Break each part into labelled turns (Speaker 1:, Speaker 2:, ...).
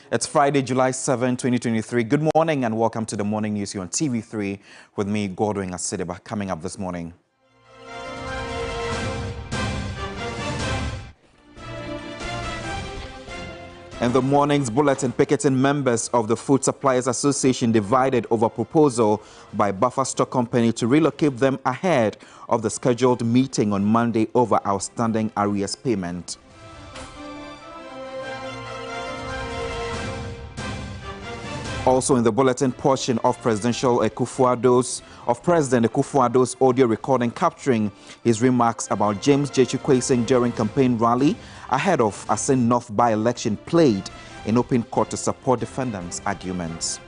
Speaker 1: It's Friday, July 7, 2023. Good morning and welcome to the morning news here on TV3 with me, Godwin Asideba. Coming up this morning. In the morning's bulletin, picketing members of the Food Suppliers Association divided over proposal by Buffer Stock Company to relocate them ahead of the scheduled meeting on Monday over outstanding arrears payment. Also in the bulletin portion of President Akufo-Addo's audio recording capturing his remarks about James Gyekye Quayson during campaign rally ahead of Asin North by-election played in open court to support defendants' arguments.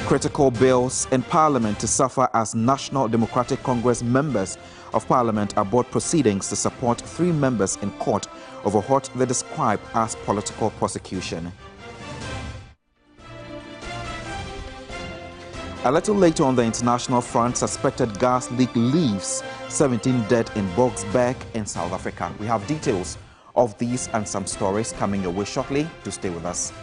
Speaker 1: Critical bills in Parliament to suffer as National Democratic Congress members of Parliament abort proceedings to support 3 members in court over what they describe as political prosecution. A little later on the international front, suspected gas leak leaves 17 dead in Boksburg in South Africa. We have details of these and some stories coming your way shortly. Do stay with us.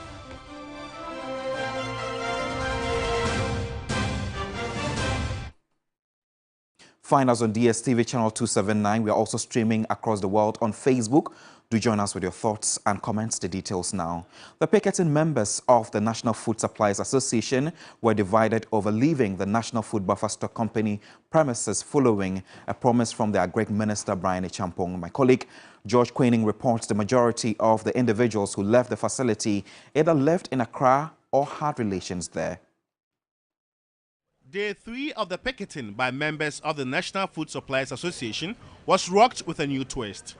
Speaker 1: Find us on DSTV channel 279. We are also streaming across the world on Facebook. Do join us with your thoughts and comments. The details now. The picketing members of the National Food Suppliers Association were divided over leaving the National Food Buffer Stock Company premises following a promise from the Agric Minister Brian Acheampong. My colleague George Queening reports the majority of the individuals who left the facility either lived in Accra or had relations there.
Speaker 2: Day 3 of the picketing by members of the National Food Suppliers Association was rocked with a new twist.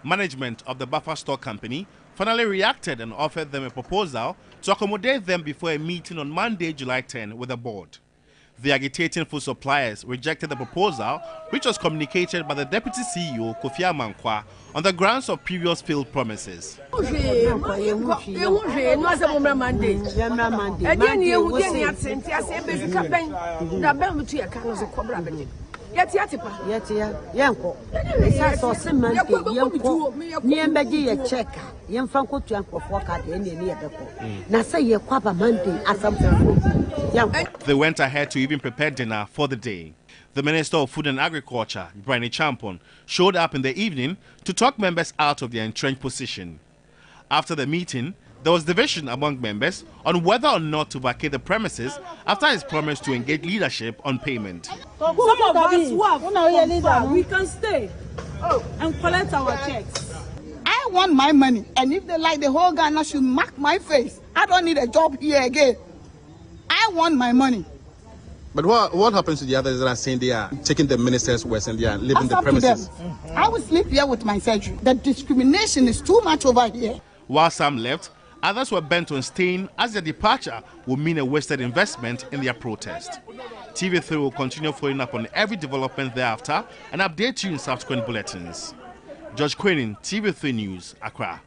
Speaker 2: Management of the Buffer Stock Company finally reacted and offered them a proposal to accommodate them before a meeting on Monday, July 10 with the board. The agitating food suppliers rejected the proposal, which was communicated by the Deputy CEO, Kofi Amankwa, on the grounds of previous failed promises. They went ahead to even prepare dinner for the day. The Minister of Food and Agriculture, Brian Acheampong, showed up in the evening to talk members out of their entrenched position. After the meeting, there was division among members on whether or not to vacate the premises after his promise to engage leadership on payment.
Speaker 3: Some of us who have come far, we can stay and collect our checks.
Speaker 4: I want my money, and if they like, the whole Ghana should mark my face. I don't need a job here again. I want my money.
Speaker 5: But what happens to the others that are saying they are taking the minister's words and they are leaving the premises?
Speaker 4: I will sleep here with my surgery. The discrimination is too much over here.
Speaker 2: While some left, others were bent on staying as their departure would mean a wasted investment in their protest. TV3 will continue following up on every development thereafter and update you in subsequent bulletins. George Queening, TV3 News, Accra.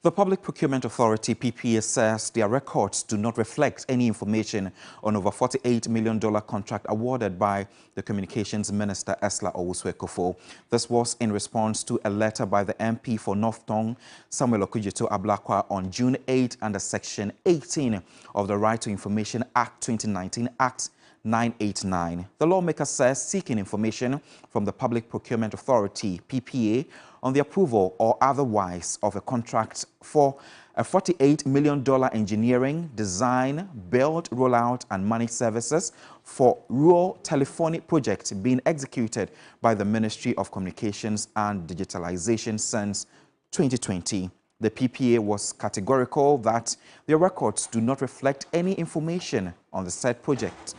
Speaker 1: The Public Procurement Authority, PPA, says their records do not reflect any information on over $48 million contract awarded by the Communications Minister, Esla Owusu-Ekufo. This was in response to a letter by the MP for North Tong, Samuel Okudzeto Ablakwa, on June 8 under Section 18 of the Right to Information Act 2019, Act 989. The lawmaker says seeking information from the Public Procurement Authority, PPA, on the approval or otherwise of a contract for a $48 million engineering, design, build, rollout and managed services for rural telephonic project being executed by the Ministry of Communications and Digitalization since 2020. The PPA was categorical that their records do not reflect any information on the said project.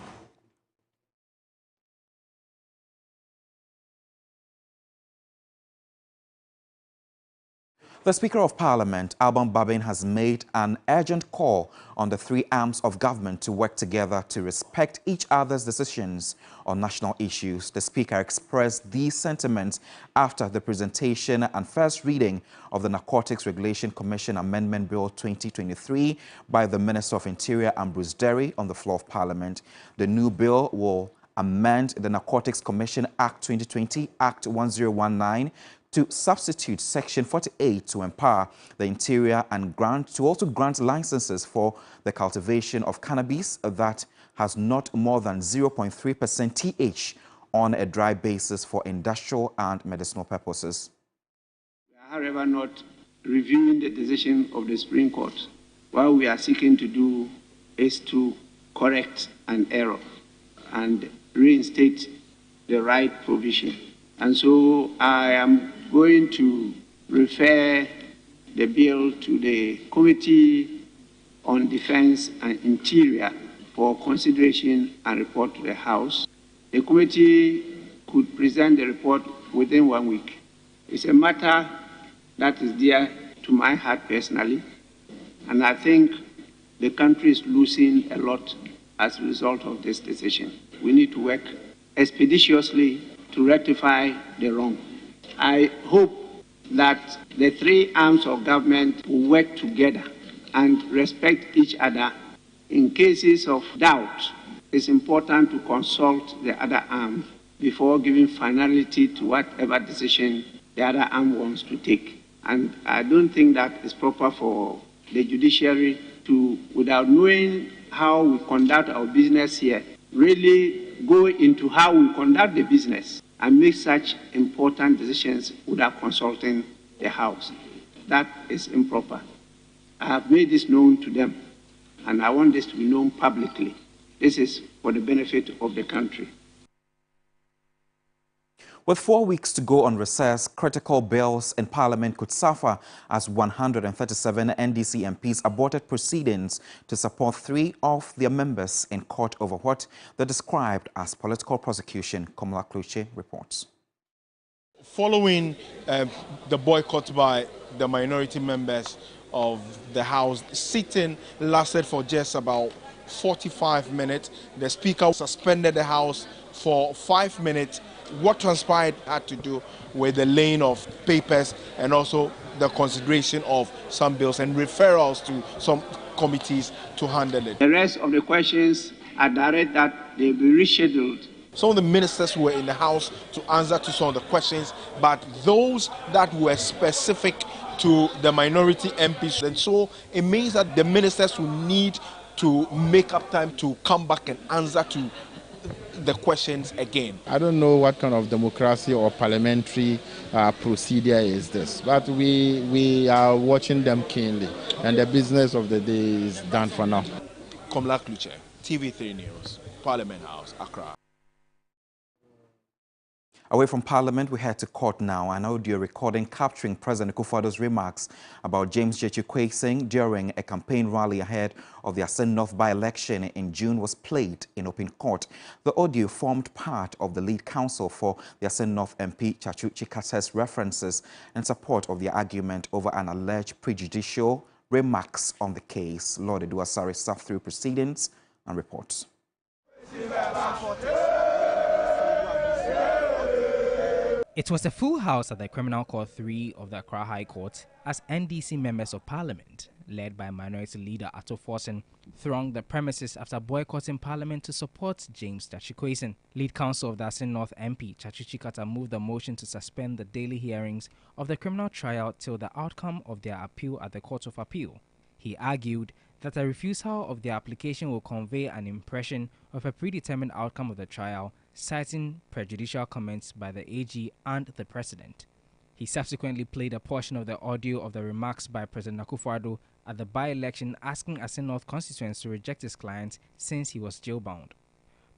Speaker 1: The Speaker of Parliament, Alban Babin, has made an urgent call on the 3 arms of government to work together to respect each other's decisions on national issues. The Speaker expressed these sentiments after the presentation and first reading of the Narcotics Regulation Commission Amendment Bill 2023 by the Minister of Interior, Ambrose Derry, on the floor of Parliament. The new bill will amend the Narcotics Commission Act 2020, Act 1019, to substitute Section 48 to empower the Interior and also grant licenses for the cultivation of cannabis that has not more than 0.3% TH on a dry basis for industrial and medicinal purposes.
Speaker 6: We are, however, not reviewing the decision of the Supreme Court. What we are seeking to do is to correct an error and reinstate the right provision. And so I am going to refer the bill to the Committee on Defense and Interior for consideration and report to the House. The committee could present the report within 1 week. It's a matter that is dear to my heart personally, and I think the country is losing a lot as a result of this decision. We need to work expeditiously to rectify the wrong. I hope that the three arms of government will work together and respect each other. In cases of doubt, it's important to consult the other arm before giving finality to whatever decision the other arm wants to take. And I don't think that it's proper for the judiciary to, without knowing how we conduct our business here, really go into how we conduct the business and make such important decisions without consulting the House. That is improper. I have made this known to them, and I want this to be known publicly. This is for the benefit of the country.
Speaker 1: With 4 weeks to go on recess, critical bills in Parliament could suffer as 137 NDC MPs aborted proceedings to support 3 of their members in court over what they described as political prosecution. Kamala Kluche reports.
Speaker 7: Following the boycott by the minority members of the House, sitting lasted for just about 45 minutes. The Speaker suspended the House for 5 minutes. What transpired had to do with the laying of papers and also the consideration of some bills and referrals to some committees to handle it.
Speaker 6: The rest of the questions are direct that they will be rescheduled.
Speaker 7: Some of the ministers were in the House to answer to some of the questions, but those that were specific to the minority MPs, and so it means that the ministers will need to make up time to come back and answer to the questions again.
Speaker 8: I don't know what kind of democracy or parliamentary procedure is this, but we are watching them keenly, and the business of the day is done for now.
Speaker 7: Kamala Kluche, TV3 News, Parliament House, Accra.
Speaker 1: Away from Parliament, we head to court now. An audio recording capturing President Akufo-Addo's remarks about James Gyakye Quayson during a campaign rally ahead of the Asin North by-election in June was played in open court. The audio formed part of the lead counsel for the Asin North MP Chachu Chikata's references in support of the argument over an alleged prejudicial remarks on the case. Lord Eduasari sat through proceedings and reports.
Speaker 9: It was a full house at the Criminal Court 3 of the Accra High Court as NDC members of Parliament, led by Minority Leader Ato Forson, thronged the premises after boycotting Parliament to support James Gyakye Quayson. Lead counsel of the Asin North MP, Chachu Chikata, moved the motion to suspend the daily hearings of the criminal trial till the outcome of their appeal at the Court of Appeal. He argued that a refusal of their application will convey an impression of a predetermined outcome of the trial, citing prejudicial comments by the AG and the President. He subsequently played a portion of the audio of the remarks by President Akufo-Addo at the by-election, asking Asin North constituents to reject his client since he was jailbound.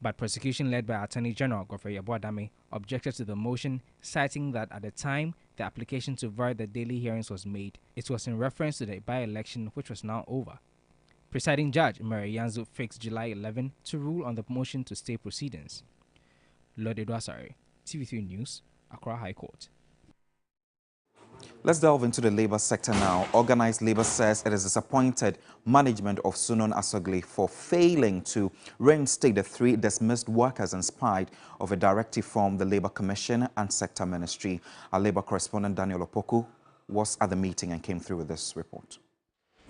Speaker 9: But prosecution led by Attorney General Godfrey Yeboah-Dame objected to the motion, citing that at the time the application to void the daily hearings was made, it was in reference to the by-election which was now over. Presiding Judge Mary Yanzu fixed July 11 to rule on the motion to stay proceedings. Lord Eduasari, TV3 News, Accra High Court.
Speaker 1: Let's delve into the labor sector now. Organized labor says it is disappointed management of Sunon Asogli for failing to reinstate the 3 dismissed workers in spite of a directive from the Labor Commission and Sector Ministry. Our labor correspondent Daniel Opoku was at the meeting and came through with this report.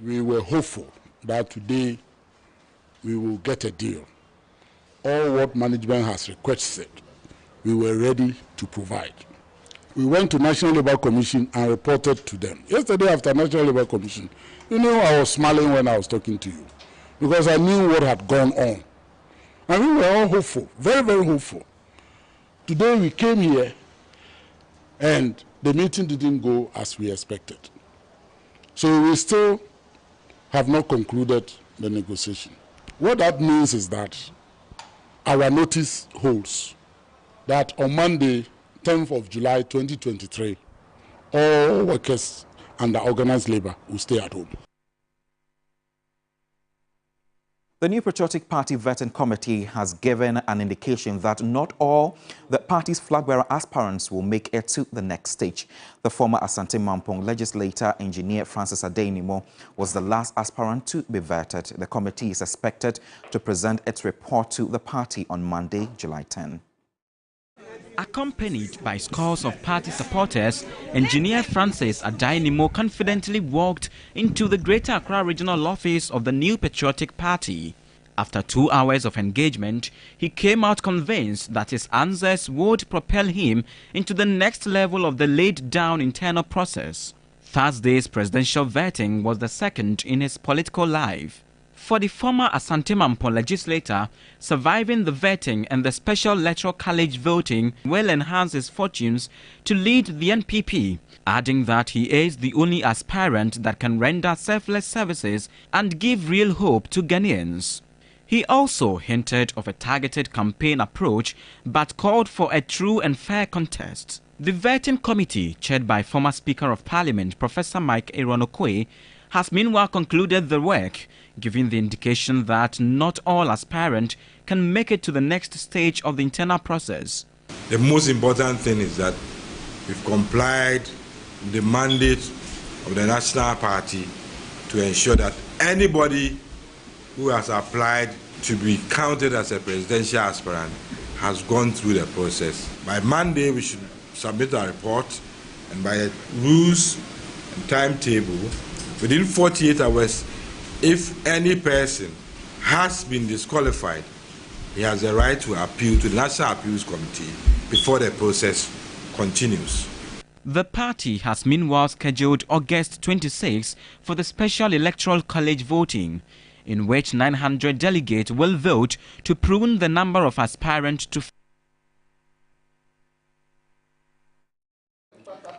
Speaker 10: We were hopeful that today we will get a deal. All what management has requested, we were ready to provide. We went to National Labour Commission and reported to them. Yesterday after National Labour Commission, you know, I was smiling when I was talking to you because I knew what had gone on. And we were all hopeful, very, very hopeful. Today we came here and the meeting didn't go as we expected. So we still have not concluded the negotiation. What that means is that our notice holds that on Monday, 10th of July 2023, all workers under organized labor will stay at home.
Speaker 1: The New Patriotic Party Vetting Committee has given an indication that not all the party's flag-bearer aspirants will make it to the next stage. The former Asante Mampong legislator, engineer Francis Adenimo, was the last aspirant to be vetted. The committee is expected to present its report to the party on Monday, July 10.
Speaker 11: Accompanied by scores of party supporters, engineer Francis Adenimo confidently walked into the Greater Accra Regional Office of the New Patriotic Party. After 2 hours of engagement, he came out convinced that his answers would propel him into the next level of the laid-down internal process. Thursday's presidential vetting was the second in his political life. For the former Asante Mampong legislator, surviving the vetting and the special electoral college voting will enhance his fortunes to lead the NPP, adding that he is the only aspirant that can render selfless services and give real hope to Ghanaians. He also hinted of a targeted campaign approach but called for a true and fair contest. The vetting committee, chaired by former Speaker of Parliament Professor Mike Eronokwe, has meanwhile concluded the work, giving the indication that not all aspirants can make it to the next stage of the internal process.
Speaker 12: The most important thing is that we've complied with the mandate of the National Party to ensure that anybody who has applied to be counted as a presidential aspirant has gone through the process. By Monday, we should submit our report, and by the rules and timetable, within 48 hours, if any person has been disqualified, he has the right to appeal to the National Appeals Committee before the process continues.
Speaker 11: The party has meanwhile scheduled August 26 for the special electoral college voting, in which 900 delegates will vote to prune the number of aspirants to.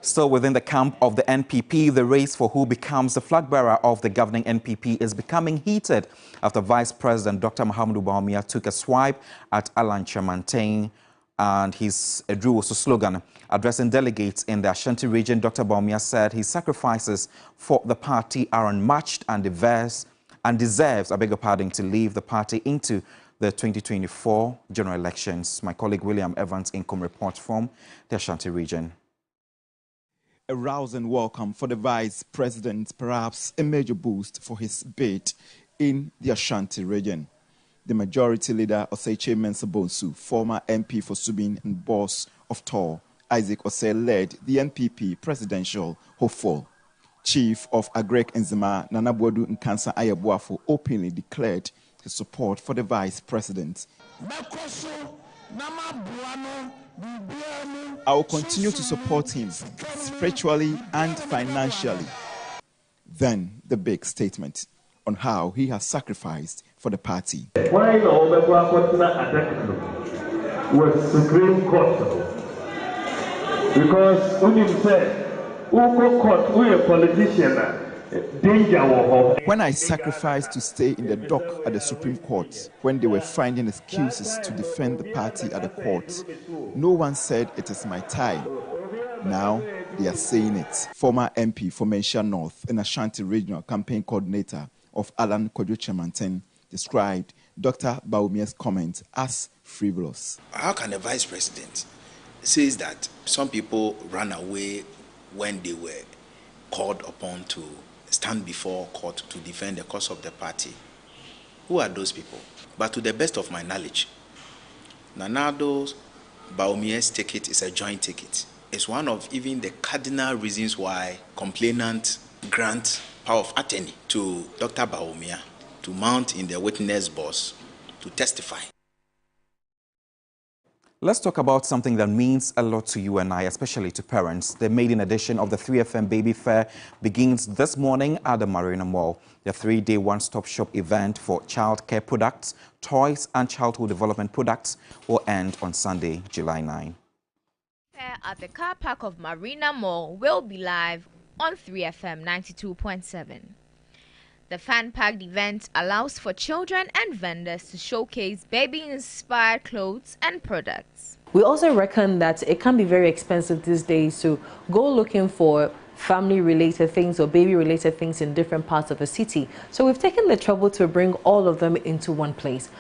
Speaker 1: Still within the camp of the NPP, the race for who becomes the flag bearer of the governing NPP is becoming heated after Vice President Dr. Mahamudu Bawumia took a swipe at Alan Kyerematen and his drew also slogan. Addressing delegates in the Ashanti region, Dr. Bawumia said his sacrifices for the party are unmatched and deserves, to leave the party into the 2024 general elections. My colleague William Evans Income reports from the Ashanti region.
Speaker 13: A rousing welcome for the Vice President, perhaps a major boost for his bid in the Ashanti region. The Majority Leader, Osei Mensah Bonsu, former MP for Subin and boss of TOR, Isaac Osei, led the NPP presidential hopeful. Chief of Agrek Nzima, Nana Boadu Nkansa Ayabuafo, openly declared his support for the Vice President. I will continue to support him spiritually and financially. Then the big statement on how he has sacrificed for the party.
Speaker 14: Why was Supreme Court? Because when you said, we a politician.
Speaker 13: When I sacrificed to stay in the dock at the Supreme Court, when they were finding excuses to defend the party at the court, no one said it is my time. Now they are saying it. Former MP for Menchia North and Ashanti Regional Campaign Coordinator of Alan Kyerematen described Dr. Bawumia's comment as frivolous.
Speaker 15: How can the Vice President say that some people ran away when they were called upon to stand before court to defend the cause of the party? Who are those people? But to the best of my knowledge, Nana Addo Bawumia's ticket is a joint ticket. It's one of even the cardinal reasons why complainants grant power of attorney to Dr. Bawumia to mount in the witness box to testify.
Speaker 1: Let's talk about something that means a lot to you and I, especially to parents. The maiden edition of the 3FM Baby Fair begins this morning at the Marina Mall. The 3-day one-stop shop event for childcare products, toys and childhood development products will end on Sunday, July 9.
Speaker 16: Fair at the car park of Marina Mall will be live on 3FM 92.7. The fan-packed event allows for children and vendors to showcase baby-inspired clothes and products.
Speaker 17: We also reckon that it can be very expensive these days to go looking for family-related things or baby-related things in different parts of the city. So we've taken the trouble to bring all of them into one place.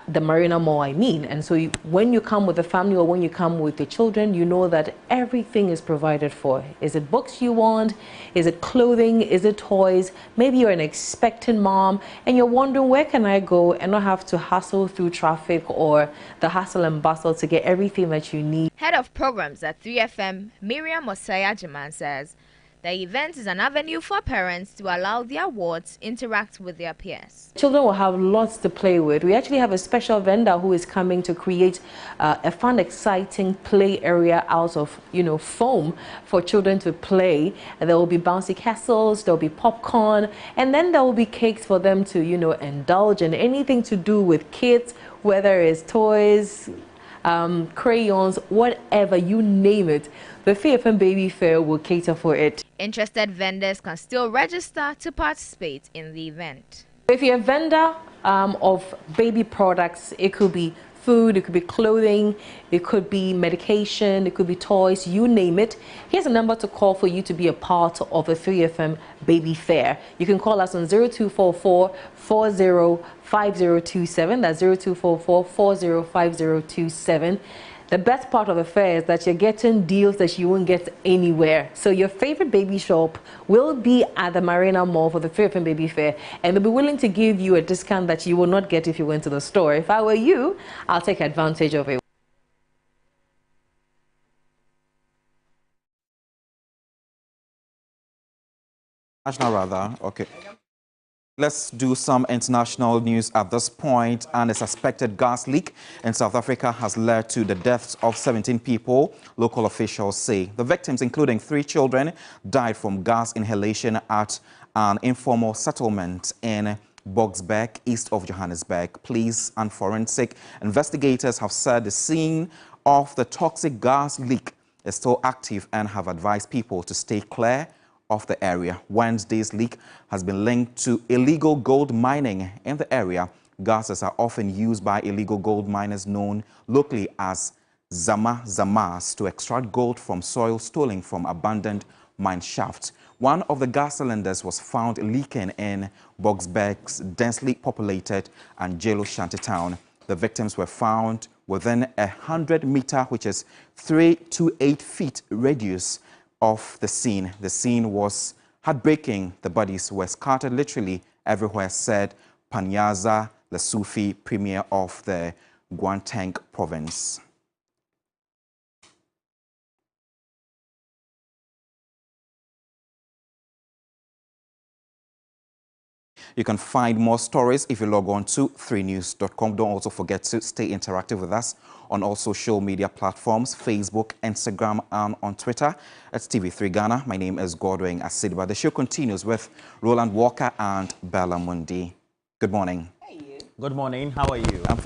Speaker 17: The Marina Mall, I mean. And so when you come with the family or when you come with the children, you know that everything is provided for. Is it books you want? Is it clothing? Is it toys? Maybe you're an expectant mom and you're wondering, where can I go and not have to hustle through traffic or the hustle and bustle to get everything that you need.
Speaker 16: Head of programs at 3FM, Miriam Osaya Jaman, says the event is an avenue for parents to allow their wards interact with their peers.
Speaker 17: Children will have lots to play with. We actually have a special vendor who is coming to create a fun, exciting play area out of, foam for children to play. And there will be bouncy castles, there will be popcorn, and then there will be cakes for them to, indulge in. Anything to do with kids, whether it's toys, crayons, whatever, you name it. The 3FM Baby Fair will cater for it.
Speaker 16: Interested vendors can still register to participate in the event.
Speaker 17: If you're a vendor of baby products, it could be food, it could be clothing, it could be medication, it could be toys, you name it. Here's a number to call for you to be a part of the 3FM Baby Fair. You can call us on 0244 405027. That's 0244 405027. The best part of the fair is that you're getting deals that you won't get anywhere. So your favorite baby shop will be at the Marina Mall for the 3FM Baby Fair, and they'll be willing to give you a discount that you will not get if you went to the store. If I were you, I'll take advantage of it.
Speaker 1: Okay. Let's do some international news at this point. And a suspected gas leak in South Africa has led to the deaths of 17 people, local officials say. The victims, including 3 children, died from gas inhalation at an informal settlement in Boksburg, east of Johannesburg. Police and forensic investigators have said the scene of the toxic gas leak is still active and have advised people to stay clear of the area. Wednesday's leak has been linked to illegal gold mining in the area. Gases are often used by illegal gold miners known locally as zamas to extract gold from soil stolen from abandoned mine shafts. One of the gas cylinders was found leaking in Boksburg's densely populated and Jelo shanty town. The victims were found within 100 meter, which is 3 to 8 feet radius of the scene. The scene was heartbreaking. The bodies were scattered literally everywhere, said Panyaza Lesufi, premier of the Gauteng province. You can find more stories if you log on to 3news.com. Don't also forget to stay interactive with us on all social media platforms, Facebook, Instagram, and on Twitter. It's TV3 Ghana. My name is Godwin Asidba. The show continues with Roland Walker and Bella Mundi. Good morning.
Speaker 18: Good morning. How are you?
Speaker 1: I'm fine.